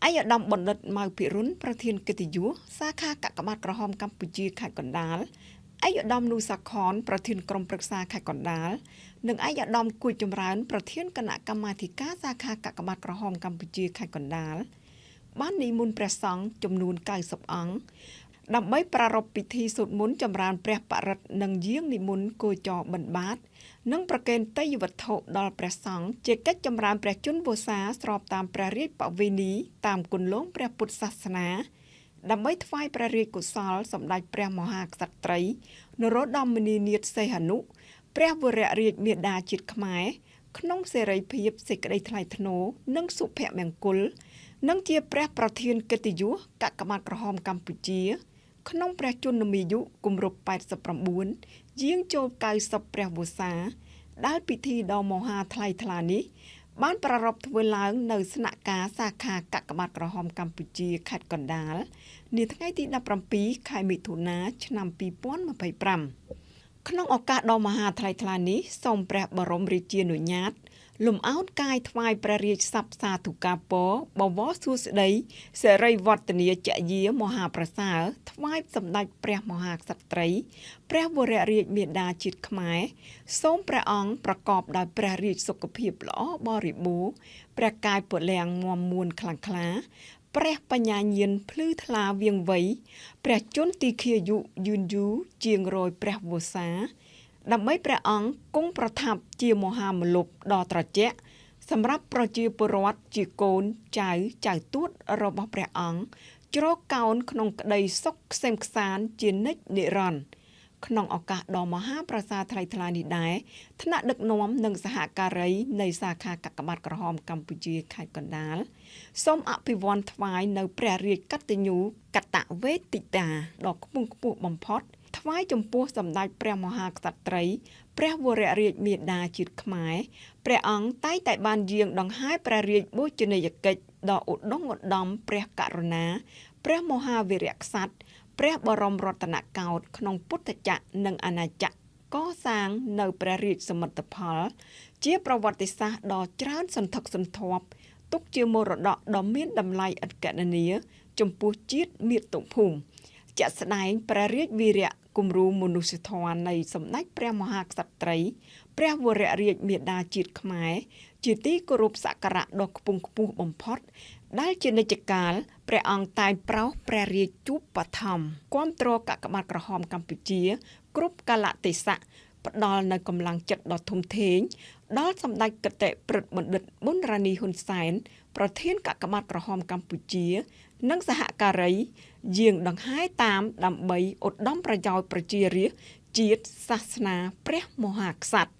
អាយដាមបណ្ឌិតម៉ៅភិរុនប្រធានកិត្តិយសសាខាកាកបាទក្រហមកម្ពុជាខេត្តកណ្ដាលអាយដាមនូសាខនប្រធានក្រុមប្រឹក្សាខេត្តកណ្ដាលនិងអាយដាមគួយចម្រើនប្រធានគណៈកម្មាធិការសាខាកាកបាទក្រហមកម្ពុជាខេត្តកណ្ដាលបាននិមន្តព្រះសង្ឃចំនួន90អង្គដើម្បីប្រារព្ធពិធីសូត្រមន្តចម្រើនព្រះបរិត្តនិងយាងនិមន្តគោចរបិណ្ឌបាតនិងប្រគេនទេយ្យវត្ថុដល់ព្រះសង្ឃជាកិច្ចចម្រើនព្រះជន្មវស្សាស្របតាមព្រះរាជបវេណីតាមគន្លងព្រះពុទ្ធសាសនាដើម្បីថ្វាយព្រះរាជកុសលសម្ដេចព្រះមហាក្សត្រីនរោត្តមមុនិនាថសីហនុព្រះវររាជមាតាជាតិខ្មែរក្នុងសេរីភាពសេចក្តីថ្លៃថ្នូរនិងសុភមង្គលនិងជាព្រះប្រធានកិត្តិយសកាកបាទក្រហមកម្ពុជាក្នុងព្រះជន្មាយុគម្រប់89យាងចូល90ព្រះវស្សាដែលពិធីដ៏មហាថ្លៃថ្លានេះបានប្រារព្ធធ្វើឡើងនៅស្នាក់ការសាខាកាកបាទក្រហមកម្ពុជាខេត្តកណ្ដាលនាថ្ងៃទី17ខែមិថុនាឆ្នាំ2025ក្នុងឱកាសដ៏មហាថ្លៃថ្លានេះសូមព្រះបរមរាជានុញ្ញាតលំអោនកាយថ្វាយព្រះរាជសព្ទសាធុការពរបវរសួស្តីសិរីវឌ្ឍនាចយាមហាប្រសើរថ្វាយសម្ដេចព្រះមហាក្សត្រីព្រះវររាជមាតាជាតិខ្មែរសូមព្រះអង្គប្រកបដោយព្រះរាជសុខភាពល្អបរិបូរណ៍ព្រះកាយពលំមាំមួនខ្លាំងក្លាព្រះបញ្ញាញាណភ្លឺថ្លាវៀងវៃព្រះជន្មទីឃាយុយឺនយូរជាង100ព្រះវស្សាដើម្បីព្រះអង្គគង់ប្រថាប់ជាមហាមលុបដ៏ត្រជាក់សម្រាប់ប្រជាពលរដ្ឋជាកូនចៅទួតរបស់ព្រះអង្គជ្រកកោនក្នុងក្តីសុខក្សេមក្សាន្តជានិច្ចនិរន្តរ៍ក្នុងឱកាសដ៏មហាប្រសាថ្លៃថ្លានេះដែរថ្នាក់ដឹកនាំនិងសហការីនៃសាខាកាកបាទក្រហមកម្ពុជាខេត្តកណ្ដាលសូមអភិវន្ទថ្វាយនៅព្រះរាជកតញ្ញូកតវេទិតាដ៏ខ្ពង់ខ្ពស់បំផុតថ្វាយចំពោះសម្ដេចព្រះមហាក្សត្រីព្រះវររាជមាតាជាតិខ្មែរព្រះអង្គតែងតែបានយាងដង្ហែព្រះរាជបូជនីយកិច្ចដ៏ឧត្តមឧត្តមព្រះករុណាព្រះមហាវីរក្សត្រព្រះបរមរតនកោដ្ឋក្នុងពុទ្ធចក្រនិងអាណាចក្រកសាងនៅព្រះរាជសមិទ្ធផលជាប្រវត្តិសាស្ត្រដ៏ច្រើនសន្ធឹកសន្ធាប់ទុកជាមរតកដ៏មានតម្លៃឥតកណនាចំពោះជាតិមាតុភូមិជាក់ស្ដែងព្រះរាជវីរៈគំរូមនុស្សធម៌នៃសម្ដេចព្រះមហាក្សត្រីព្រះវររាជមាតាជាតិខ្មែរជាទីគោរពសក្ការៈដ៏ខ្ពង់ខ្ពស់បំផុតដែលជានិច្ចកាលព្រះអង្គតែងប្រោសព្រះរាជជូបត្ថម្ភគាំទ្រកាកបាទក្រហមកម្ពុជាគ្រប់កាលៈទេសៈផ្ដល់នូវកម្លាំងចិត្តដ៏ធំធេងដល់សម្ដេចគតិព្រឹទ្ធបណ្ឌិតប៊ុនរ៉ានីហ៊ុនសែនប្រធានកាកបាទក្រហមកម្ពុជានិងសហការីយាងដង្ហែតាមដើម្បីឧត្តមប្រយោជន៍ប្រជារាស្ត្រជាតិសាសនាព្រះមហាក្សត្រ